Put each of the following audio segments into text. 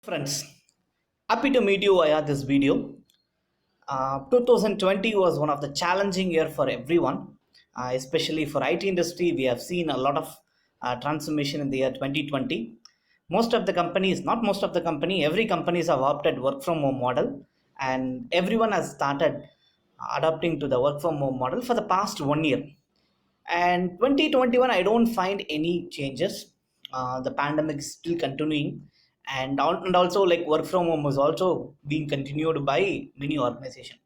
Friends, happy to meet you via this video. 2020 was one of the challenging year for everyone, especially for IT industry. We have seen a lot of transformation in the year 2020. Most of the companies, not most of the company, every companies have opted work from home model, and everyone has started adapting to the work from home model for the past 1 year. And 2021, I don't find any changes. The pandemic is still continuing, and also like work from home is also being continued by many organization.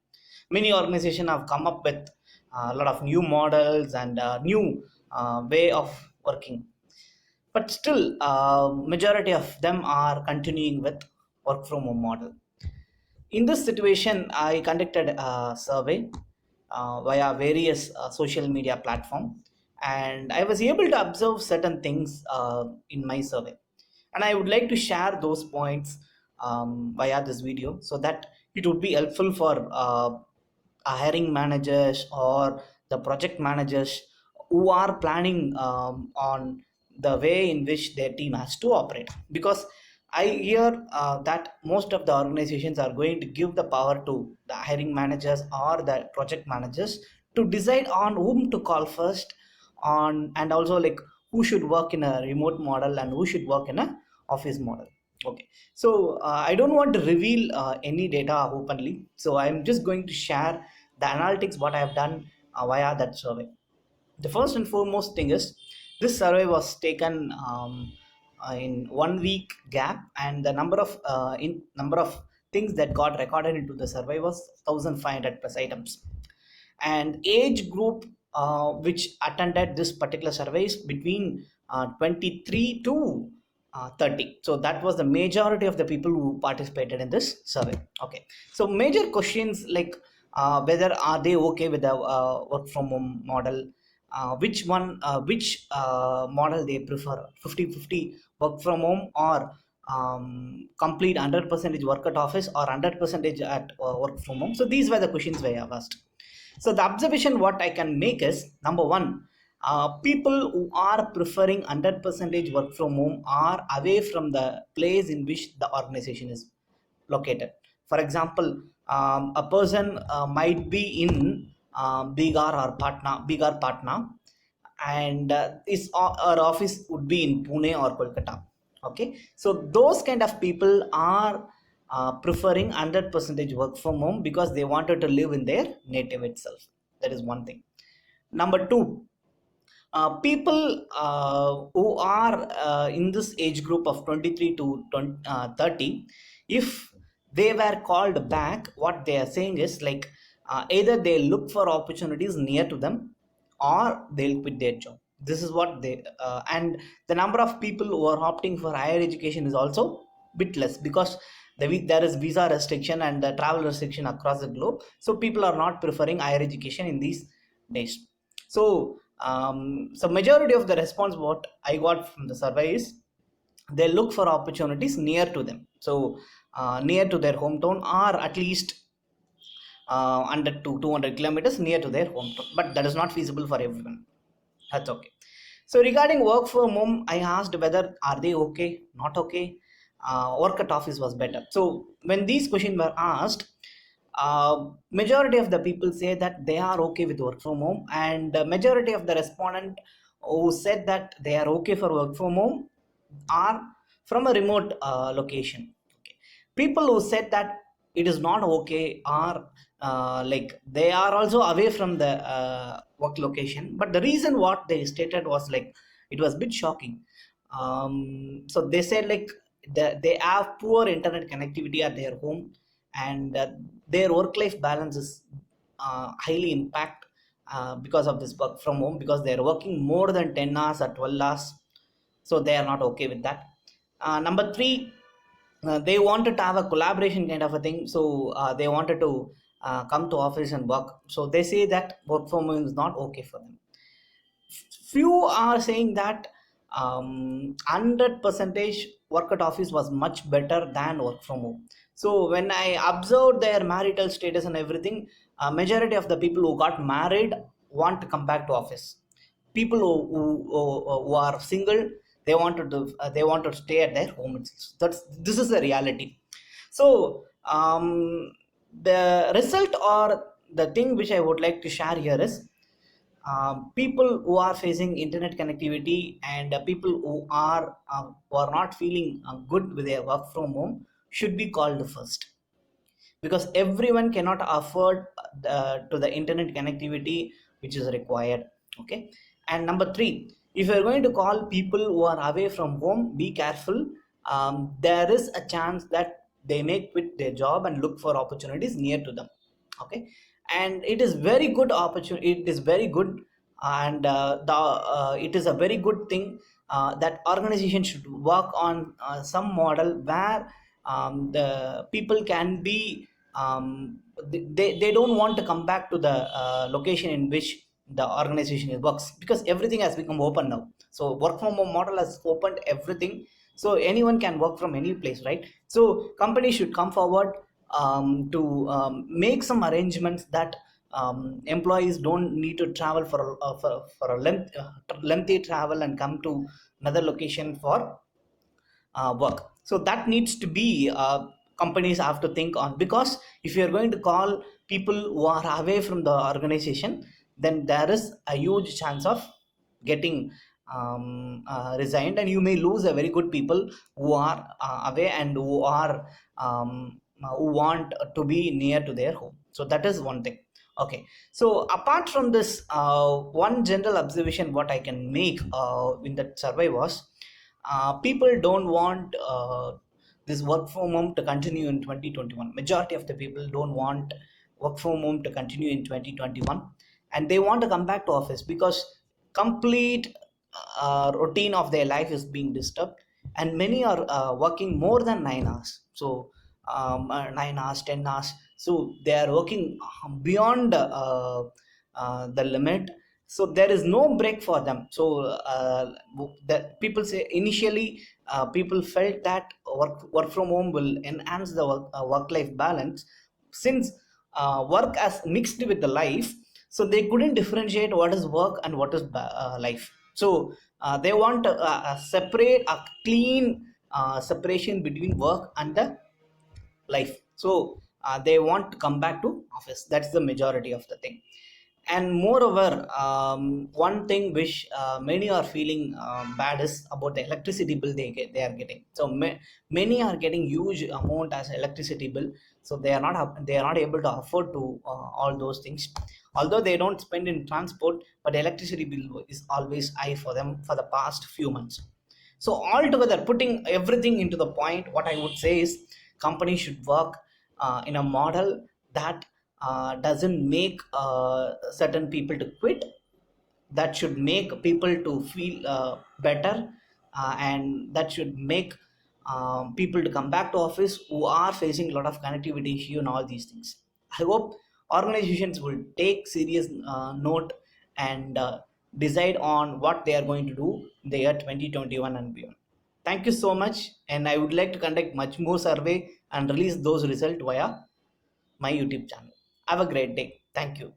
Many organization have come up with a lot of new models and new way of working, but still majority of them are continuing with work from home model. In this situation, I conducted a survey via various social media platform, and I was able to observe certain things in my survey. And I would like to share those points via this video so that it would be helpful for hiring managers or the project managers who are planning on the way in which their team has to operate, because I hear that most of the organizations are going to give the power to the hiring managers or the project managers to decide on whom to call first on, and also like who should work in a remote model and who should work in a office model. Okay, so I don't want to reveal any data openly, so I'm just going to share the analytics what I have done via that survey. The first and foremost thing is this survey was taken in 1 week gap, and the number of things that got recorded into the survey was 1500 plus items. And age group which attended this particular survey is between 23 to 30. So that was the majority of the people who participated in this survey. Okay, so major questions like whether are they okay with the work from home model, which model they prefer, 50-50 work from home, or complete 100% work at office, or 100% at work from home. So these were the questions we have asked. So the observation what I can make is, number one, people who are preferring 100% work from home are away from the place in which the organization is located. For example, a person might be in Bihar, Patna, and his our office would be in Pune or Kolkata. Okay, so those kind of people are preferring 100% work from home because they wanted to live in their native itself. That is one thing. Number two, people who are in this age group of 23 to 20, 30, if they were called back, what they are saying is like either they look for opportunities near to them or they'll quit their job. This is what they and the number of people who are opting for higher education is also bit less, because there is visa restriction and the travel restriction across the globe, so people are not preferring higher education in these days. So majority of the response what I got from the survey is they look for opportunities near to them, so near to their hometown, or at least 100 to 200 kilometers near to their hometown, but that is not feasible for everyone. That's okay. So regarding work from home, I asked whether are they okay, not okay. Work at office was better. So when these questions were asked, majority of the people say that they are okay with work from home, and the majority of the respondent who said that they are okay for work from home are from a remote location. Okay. People who said that it is not okay are like they are also away from the work location, but the reason what they stated was like it was a bit shocking. So they said like they have poor internet connectivity at their home, and their work life balance is highly impact because of this work from home, because they are working more than 10 hours or 12 hours, so they are not okay with that. Number three, they wanted to have a collaboration kind of a thing, so they wanted to come to office and work, so they say that work from home is not okay for them. Few are saying that 100 percentage work at office was much better than work from home. So when I observed their marital status and everything, majority of the people who got married want to come back to office. People who are single, they want to stay at their home itself. This is the reality. So the result or the thing which I would like to share here is, people who are facing internet connectivity and people who are not feeling good with their work from home should be called first, because everyone cannot afford to the internet connectivity which is required. Okay. And number three, if you're going to call people who are away from home, be careful. There is a chance that they may quit their job and look for opportunities near to them. Okay. And it is very good opportunity, it is very good, and it is a very good thing that organization should work on some model where the people can be, they don't want to come back to the location in which the organization works, because everything has become open now. So work from home model has opened everything, so anyone can work from any place, right? So companies should come forward to make some arrangements that employees don't need to travel for a lengthy travel and come to another location for work. So that needs to be, companies have to think on, because if you're going to call people who are away from the organization, then there is a huge chance of getting resigned, and you may lose a very good people who are away and who want to be near to their home. So that is one thing. Okay. So apart from this, one general observation what I can make in that survey was, people don't want this work from home to continue in 2021. Majority of the people don't want work from home to continue in 2021, and they want to come back to office because complete routine of their life is being disturbed, and many are working more than 9 hours. So 9 hours, 10 hours. So they are working beyond the limit, so there is no break for them. So that people say initially, people felt that work from home will enhance the work life balance, since work has mixed with the life, so they couldn't differentiate what is work and what is life. So they want a separate, a clean separation between work and the life. So they want to come back to office. That's the majority of the thing. And moreover, one thing which many are feeling bad is about the electricity bill they are getting. So many are getting huge amount as electricity bill, so they are not able to afford to all those things, although they don't spend in transport, but electricity bill is always high for them for the past few months. So altogether, putting everything into the point, what I would say is, companies should work in a model that doesn't make certain people to quit, that should make people to feel better, and that should make people to come back to office who are facing a lot of connectivity issue and all these things. I hope organizations will take serious note and decide on what they are going to do in the year 2021 and beyond. Thank you so much, and I would like to conduct much more survey and release those results via my YouTube channel. Have a great day. Thank you.